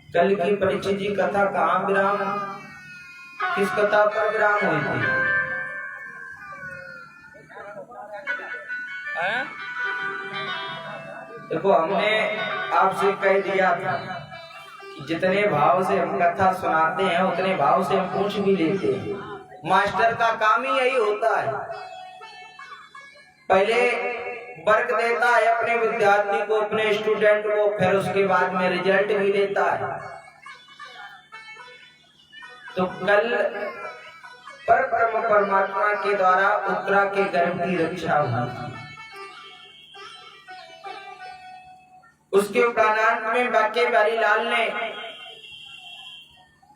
कल की परीक्षित जी कथा कहाँ विराम, किस कथा पर विराम हुई थी? देखो हमने आपसे कह दिया था कि जितने भाव से हम कथा सुनाते हैं उतने भाव से हम पूछ भी लेते हैं। मास्टर का काम ही यही होता है, पहले वर्क देता है अपने विद्यार्थी को, अपने स्टूडेंट को, फिर उसके बाद में रिजल्ट भी देता है। तो कल पर ब्रह्म परमात्मा के द्वारा उत्तरा के गर्भ की रक्षा हुई। उसके उपरांत में बाके बिहारी लाल ने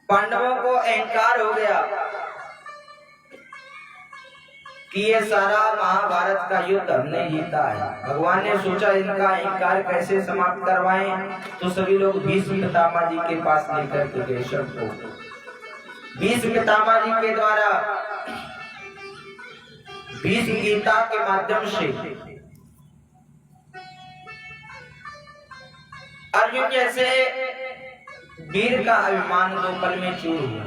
पांडवों को अहंकार हो गया कि ये सारा महाभारत का युद्ध हमने जीता है। भगवान ने सोचा इनका अहंकार कैसे समाप्त करवाएं, तो सभी लोग भीष्म पितामह जी के पास लेकर के गए सबको। भीष्म पितामह जी के द्वारा भीष्म गीता के माध्यम से अर्जुन जैसे वीर का अभिमान 2 पल में चूर हुआ।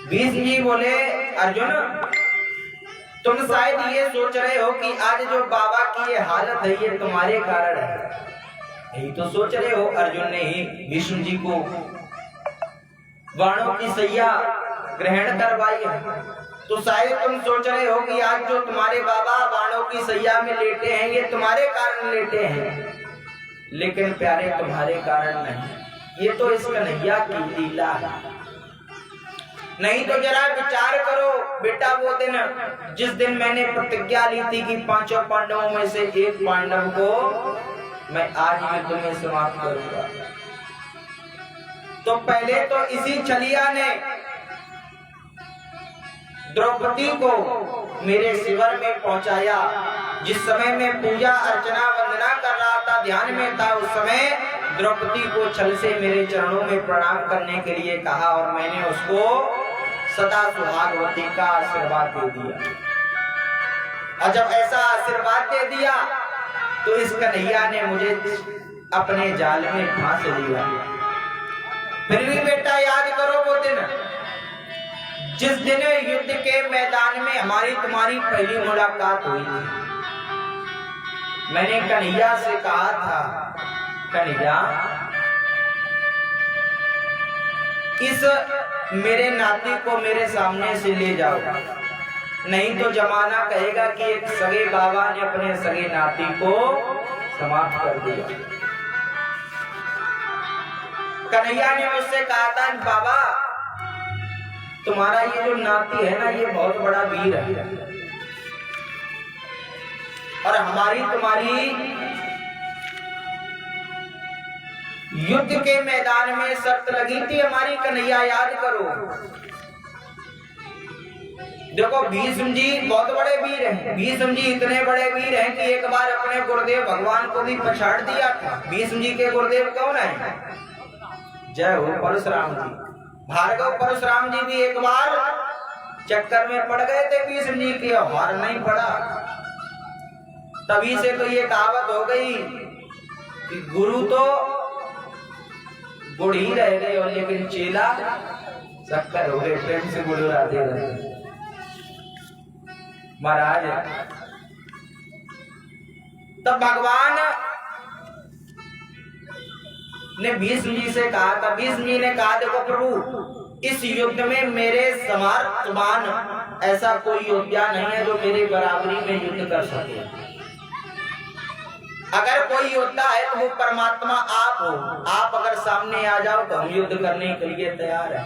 भीष्म जी बोले, अर्जुन तुम शायद ये सोच रहे हो कि आज जो बाबा की ये हालत है ये तुम्हारे कारण है, यही तो सोच रहे हो। अर्जुन ने ही भीष्म जी को बाणों की सैया ग्रहण करवाई है, तो शायद तुम सोच रहे हो कि आज जो तुम्हारे बाबा बाणों की सैया में लेटे हैं ये तुम्हारे कारण लेटे हैं, लेकिन प्यारे तुम्हारे कारण नहीं, ये तो इस कन्हैया की लीला है। नहीं तो जरा विचार करो बेटा, वो दिन जिस दिन मैंने प्रतिज्ञा ली थी कि 5 पांडवों में से एक पांडव को मैं आज युद्ध में समाप्त करूंगा, तो पहले तो इसी छलिया ने द्रौपदी को मेरे शिविर में पहुंचाया। जिस समय मैं पूजा अर्चना वंदना कर रहा था, ध्यान में था, उस समय द्रौपदी को छल से मेरे चरणों में प्रणाम करने के लिए कहा और मैंने उसको सदा सुहागवती का आशीर्वाद दे दिया। और जब ऐसा आशीर्वाद दे दिया तो इस कन्हैया ने मुझे अपने जाल में फांस लिया। फिर भी बेटा याद करो वो दिन जिस दिन युद्ध के मैदान में हमारी तुम्हारी पहली मुलाकात हुई थी। मैंने कन्हैया से कहा था, कन्हैया इस मेरे नाती को मेरे सामने से ले जाओ, नहीं तो जमाना कहेगा कि एक सगे बाबा ने अपने सगे नाती को समाप्त कर दिया। कन्हैया ने मुझसे कहा था, बाबा तुम्हारा ये जो नाती है ना ये बहुत बड़ा वीर है, और हमारी तुम्हारी युद्ध के मैदान में शर्त लगी थी हमारी, कन्हैया याद करो। देखो भीष्म जी बहुत बड़े वीर हैं, भीष्म जी इतने बड़े वीर हैं कि एक बार अपने गुरुदेव भगवान को भी पछाड़ दिया था। भीष्म जी के गुरुदेव कौन है? जय हो परशुराम जी। भार्गव परशुराम जी भी एक बार चक्कर में पड़ गए थे भीष्म जी के, हार नहीं पड़ा। तभी से तो ये कहावत हो गई कि गुरु तो गुड़ ही रह गए और लेकिन चेला शक्कर हो गए। प्रेम से बोलो राधे राधे। महाराज तब भगवान ने भीष्म जी से कहा था, भीष्म जी ने कहा देखो प्रभु इस युद्ध में मेरे समान ऐसा कोई योद्धा नहीं है जो मेरे बराबरी में युद्ध कर सके। अगर कोई योद्धा है तो वो परमात्मा आप हो, आप अगर सामने आ जाओ तो हम युद्ध करने के लिए तैयार हैं।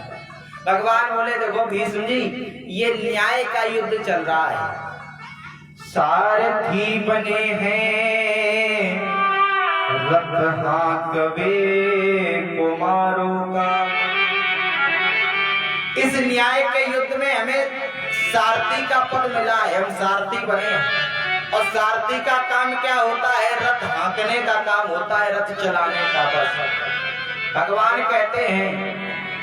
भगवान बोले देखो भीष्म जी ये न्याय का युद्ध चल रहा है, सारथी बने हैं रथ हाकवे कुमारों का। इस न्याय के युद्ध में हमें सारथी का पद मिला है, हम सारथी बने। और सारथी का काम क्या होता है? रथ हाँकने का काम होता है, रथ चलाने का। बस भगवान कहते हैं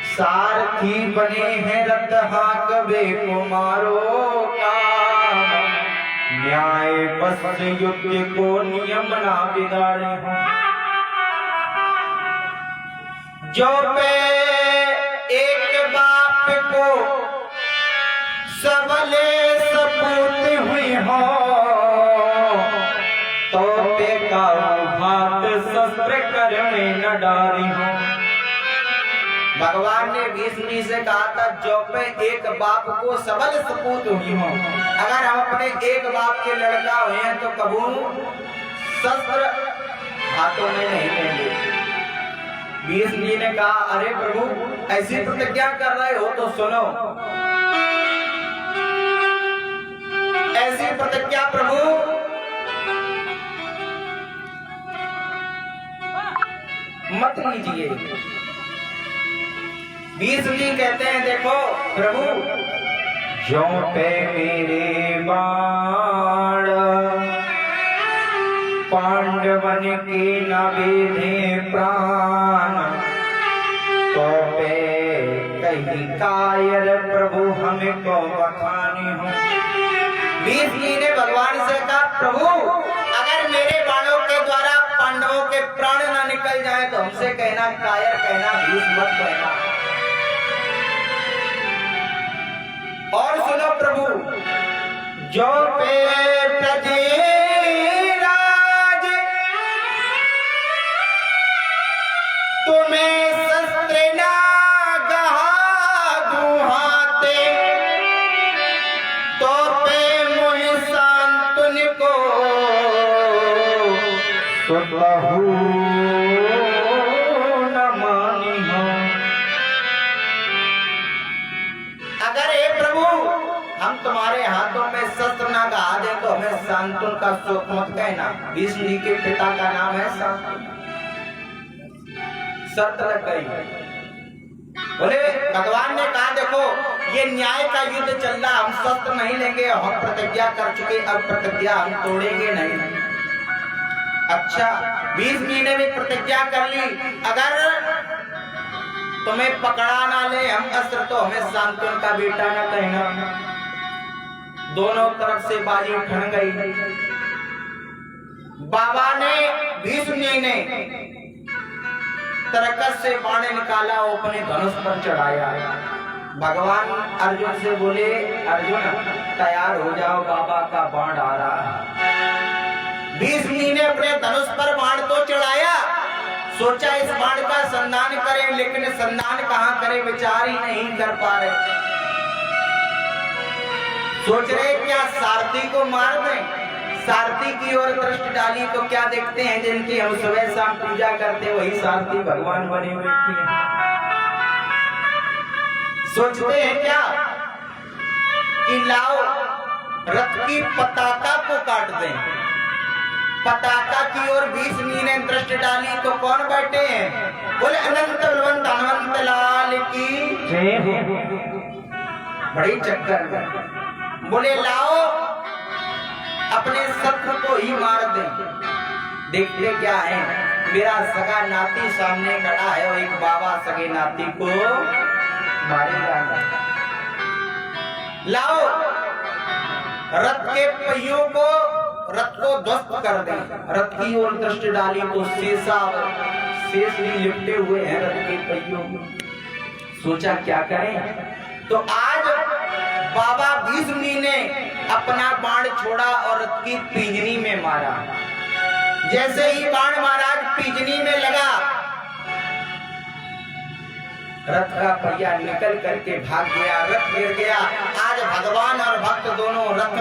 सारथी बने हैं रथ हाँकवे कुमारों का, न्याय बस युद्ध को नियम ना बिगाड़े। जो पे एक बाप को सबले सपूत हुई हो, तो पे का हाथ शस्त्र करने न डारी हो। भगवान ने भीष्म जी से कहा था जो पे एक बाप को सबल सपूत हुई हो, अगर हम अपने एक बाप के लड़का हुए हैं तो कबू शस्त्र हाथों में नहीं लेंगे। भीष्म जी ने कहा अरे प्रभु ऐसी प्रतिज्ञा कर रहे हो तो सुनो, ऐसी प्रतिज्ञा प्रभु मत लीजिए। भीष्म जी कहते हैं देखो प्रभु, जो पे मेरे बाण पांडवन के न बेधे प्राण, तो पे कहीं कायर प्रभु हमें को बखानी हो। भीष्म जी ने भगवान से कहा प्रभु अगर मेरे बाणों के द्वारा पांडवों के प्राण ना निकल जाए तो हमसे कहना कायर कहना, भीष्म मत कहना। और सुनो प्रभु, जो पे प्रजेराज तुम्हें शस्त्र ना गहा दुहाते, तो पे मोहि सांतुन को सुबहु न मानी हो। अगर हे प्रभु हम तुम्हारे हाथों में शस्त्र ना गहा दे तो हमें शांतुन का शोक मत कहना। भीष्म जी के पिता का नाम है शांतुन। शर्त लग गई। बोले भगवान ने कहा देखो ये न्याय का युद्ध चल रहा, हम शस्त्र नहीं लेंगे, हम प्रतिज्ञा कर चुके, अब प्रतिज्ञा हम तोड़ेंगे नहीं। अच्छा भीष्म जी ने भी प्रतिज्ञा कर ली, अगर तुम्हें पकड़ा ना ले हम अस्त्र तो हमें शांतुन का बेटा ना कहना। दोनों तरफ से बाजी ठन गई। बाबा ने भीष्म जी ने तरकस से बाण निकाला, वो अपने धनुष पर चढ़ाया। भगवान अर्जुन से बोले अर्जुन तैयार हो जाओ, बाबा का बाण आ रहा है। भीष्म जी ने अपने धनुष पर बाण तो चढ़ाया, सोचा इस बाण का संधान करें, लेकिन संधान कहाँ करें, विचार ही नहीं कर पा रहे। सोच रहे क्या सारथी को मार दें। सारथी की ओर दृष्टि डाली तो क्या देखते हैं, जिनकी हम सुबह शाम पूजा करते वही सारथी भगवान बने हुए थे। सोचते हैं क्या कि लाओ रथ की पताका को काट दें। पताका की ओर भीष्म जी ने दृष्टि डाली तो कौन बैठे हैं, बोले अनंत बलवंत हनुमंत लाल की जय हो। बड़ी चक्कर में बोले लाओ अपने शत्रु को ही मार दे। देखते क्या है, मेरा सगा नाती सामने खड़ा है और एक बाबा सगे नाती को मारेगा। लाओ रथ के पहियों को, रथ को ध्वस्त कर दे। रथ की ओर दृष्टि डाली तो शेष भी लिपटे हुए हैं रथ के पहियों में। सोचा क्या करें, तो आज बाबा भीष्म जी ने अपना बाण छोड़ा और रथ की पीजनी में मारा। जैसे ही बाण महाराज पीजनी में लगा, रथ का पहिया निकल करके भाग गया, रथ गिर गया। आज भगवान और भक्त दोनों रथ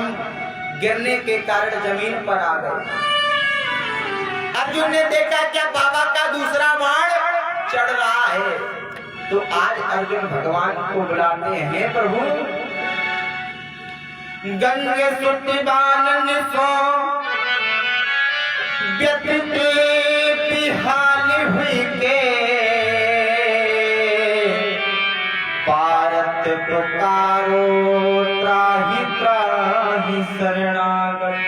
गिरने के कारण जमीन पर आ गए। अर्जुन ने देखा क्या बाबा का दूसरा बाण चढ़ रहा है, तो आज अर्जुन भगवान को बुलाते हैं, प्रभु गंगे सुति बालन सो व्यतीते बिहाल हुई के, पारत पुकारो त्राहि त्राहि शरणागत।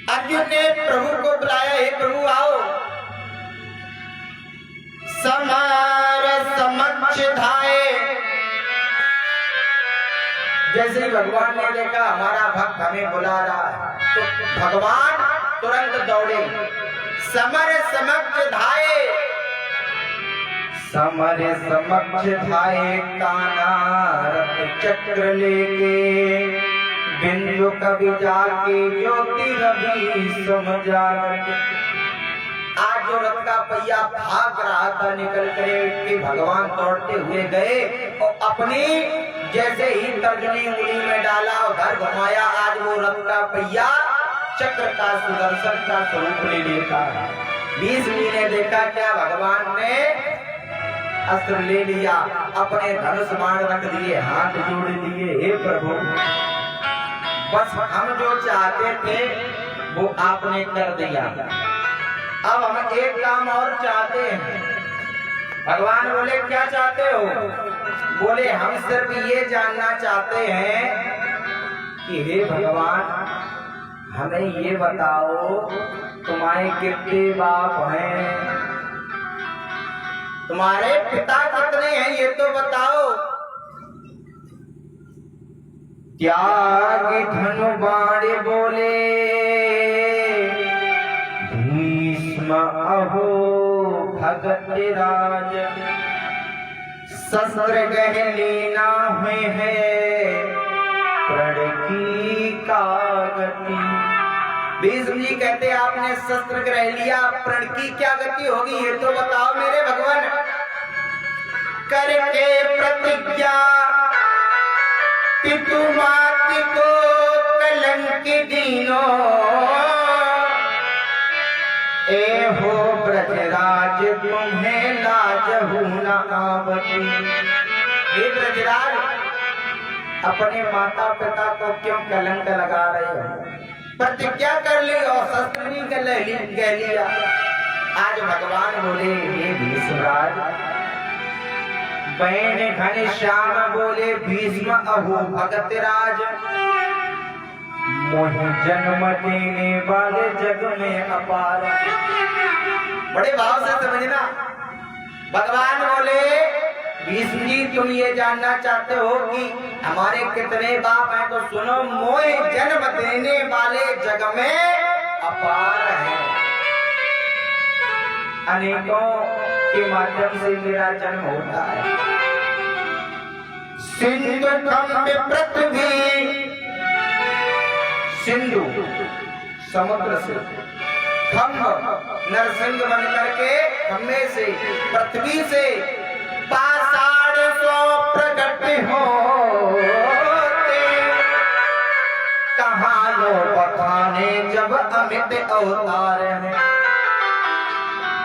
अर्जुन ने प्रभु को बुलाया, हे प्रभु आओ। समार समक्ष धाये, जैसे ही भगवान ने देखा हमारा भक्त हमें बुला रहा है, तो भगवान तुरंत दौड़े, समर समक्ष धाये, समर समक्ष धाये कान्हा रथ चक्र लेके, बिंदु कवि जाके ज्योति रवि समझा। आज जो रथ का पहिया भाग रहा था निकल करे कि भगवान दौड़ते हुए गए और अपनी जैसे ही तर्जनी उंगली में डाला उधर घुमाया, आज वो रथ का पहिया चक्र का सुदर्शन का स्वरूप ले लेता है। 20 ने देखा क्या भगवान ने अस्त्र ले लिया, अपने धनुष बाण रख दिए, हाथ जोड़ दिए, हे प्रभु बस हम जो चाहते थे वो आपने कर दिया, अब हम एक काम और चाहते हैं। भगवान बोले क्या चाहते हो? बोले हम सिर्फ ये जानना चाहते हैं कि हे भगवान हमें ये बताओ तुम्हारे कितने बाप हैं, तुम्हारे पिता कितने हैं ये तो बताओ। त्याग धनु बाण बोले भीष्म अहो भगत राज, शस्त्र गहलीना हुए है प्रण की कागति। भीष्म जी कहते आपने शस्त्र ग्रह लिया, प्रण की क्या गति होगी ये तो बताओ मेरे भगवान। करके प्रतिज्ञा पितु मात को कलंक दीनो, ए हो ब्रजराज तुम्हें लाजहु न आवती। हे ब्रजराज अपने माता पिता को क्यों कलंक लगा रहे हो? प्रतिज्ञा कर ली और शस्त्र नहीं कह लिया। आज भगवान बोले हे भीष्मराज, बैन घन श्याम बोले भीष्म अहो भगत राज, मोह जन्म देने वाले जग में अपार। बड़े भाव से समझना। भगवान बोले भीष्म जी तुम ये जानना चाहते हो कि हमारे कितने बाप हैं, तो सुनो मोह जन्म देने वाले जग में अपार हैं। अनेकों के माध्यम से मेरा जन्म होता है। सिंधु खंड पृथ्वी, सिंधु समुद्र से, खंभ नरसिंह बन करके खम्भे से, पृथ्वी से पाषाण सौ प्रकट होते, कहाँ लो बखाने जब अमित अवतार है।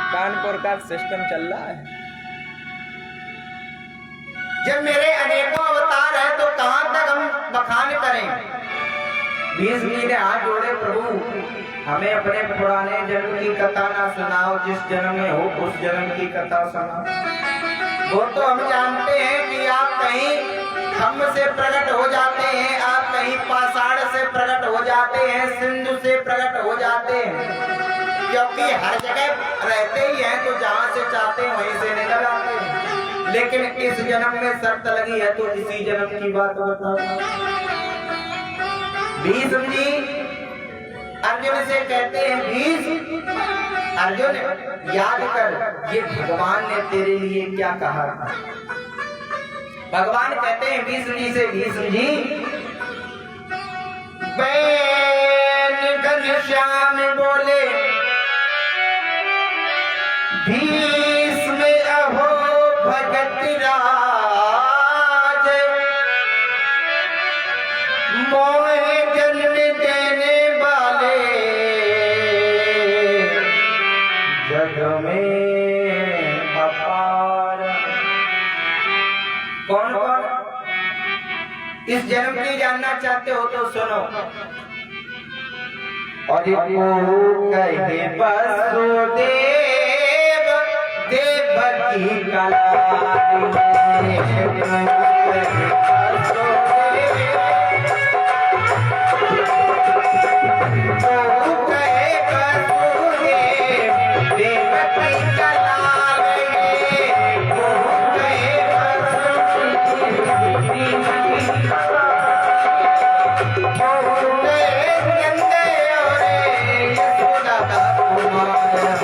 कानपुर का सिस्टम चल रहा है। जब मेरे अनेकों अवतार है तो कहां तक हम बखान करें? भीष्म जी ने हाथ जोड़े, प्रभु हमें अपने पुराने जन्म की कथा ना सुनाओ, जिस जन्म में हो उस जन्म की कथा सुनाओ। वो तो हम जानते हैं कि आप कहीं खम्भ से प्रकट हो जाते हैं, आप कहीं पाषाण से प्रकट हो जाते हैं, सिंधु से प्रकट हो जाते हैं, क्योंकि हर जगह रहते ही हैं तो जहां से चाहते हैं वहीं से निकल आते हैं। लेकिन इस जन्म में शर्त लगी है तो इसी जन्म की बात बताओ। भीष्म जी अर्जुन से कहते हैं, भीष्म अर्जुन याद कर ये भगवान ने तेरे लिए क्या कहा था। भगवान कहते हैं भीष्म जी से, भीष्म जी बैन घनश्याम बोले भीष्म अहो भगत राज, मोह जन्म देने वाले जग में अपार। कौन कौन इस जन्म की जानना चाहते हो तो सुनो। और कहे वसुदेव देवकी कलाई, Bye.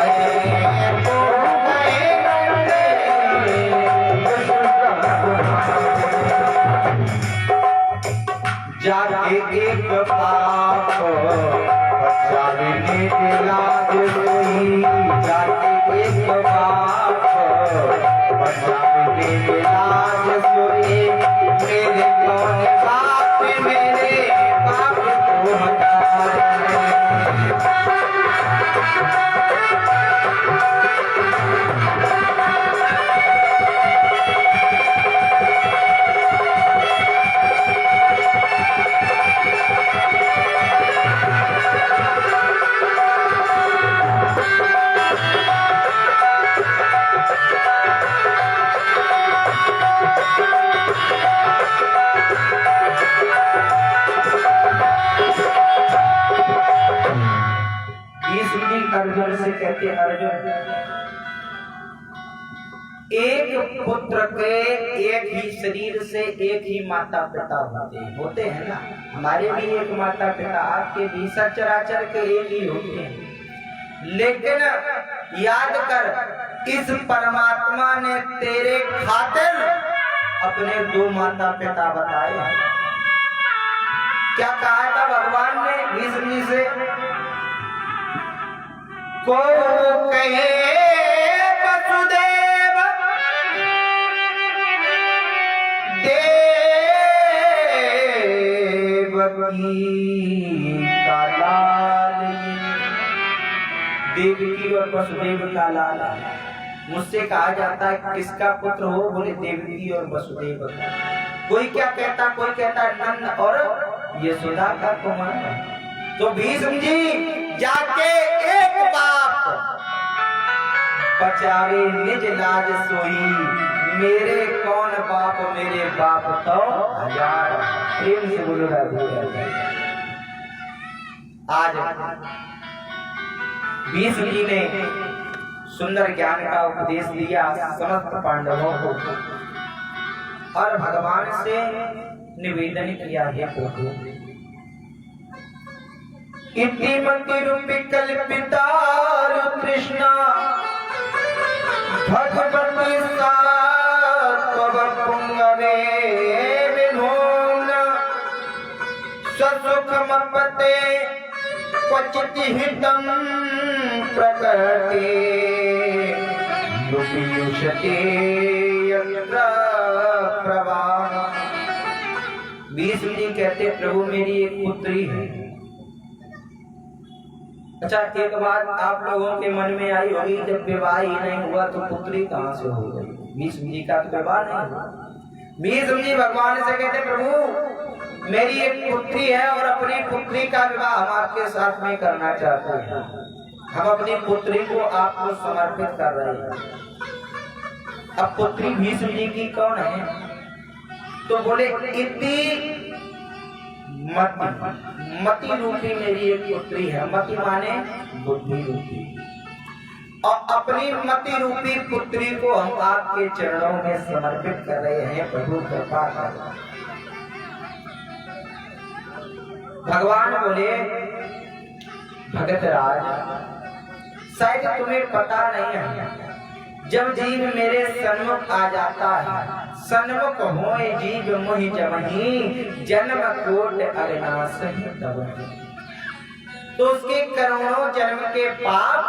एक पुत्र के एक ही शरीर से एक ही माता पिता होते हैं ना। हमारे भी एक माता पिता, आपके भी, सचराचर के एक ही होते हैं। लेकिन याद कर, इस परमात्मा ने तेरे खातिर अपने 2 माता पिता बताए। क्या कहा था भगवान ने भीष्म से? को कहे वसुदेव देवकी का लाल, देवकी और वसुदेव का लाल। मुझसे कहा जाता है किसका पुत्र हो? बोले देवकी और वसुदेव का। कोई क्या कहता, कोई कहता नंद और यशोदा का कुमार। तो भीष्म जी जाके एक बाप बचावे निज लाज सोई, मेरे कौन बाप मेरे बाप तो हजार। प्रेम से बोलो आज भीष्म जी ने सुंदर ज्ञान का उपदेश दिया समस्त पांडवों को और भगवान से निवेदन किया है प्रभु, इतिमति रूपी कल्पिता कृष्णा भगवती पुंगवे विभोन ससुखमपते क्वचित् हितं प्रकृते युष्यते यत्र प्रवाह। भीष्म जी कहते प्रभु मेरी एक पुत्री है। अच्छा, एक बात आप लोगों के मन में आई होगी, जब विवाह ही नहीं हुआ तो पुत्री कहाँ से हो गई? भीष्म जी का तो विवाह नहीं हुआ। भीष्म जी भगवान से कहते प्रभु मेरी एक पुत्री है और अपनी पुत्री का विवाह हम आपके साथ में करना चाहते हैं। हम अपनी पुत्री को आपको समर्पित कर रहे हैं। अब पुत्री भीष्म जी की कौन है? तो बोले इति मति रूपी मेरी एक पुत्री है। मति माने बुद्धि रूपी, और अपनी मति रूपी पुत्री को हम आपके चरणों में समर्पित कर रहे हैं। प्रभु कृपा कर। भगवान बोले भगत राज, शायद तुम्हें पता नहीं है, जब जीव मेरे सन्मुख आ जाता है, सन्मुख होए जीव मोहि जमहि, जन्म कोट अविनाश तब, तो उसके करोड़ों जन्म के पाप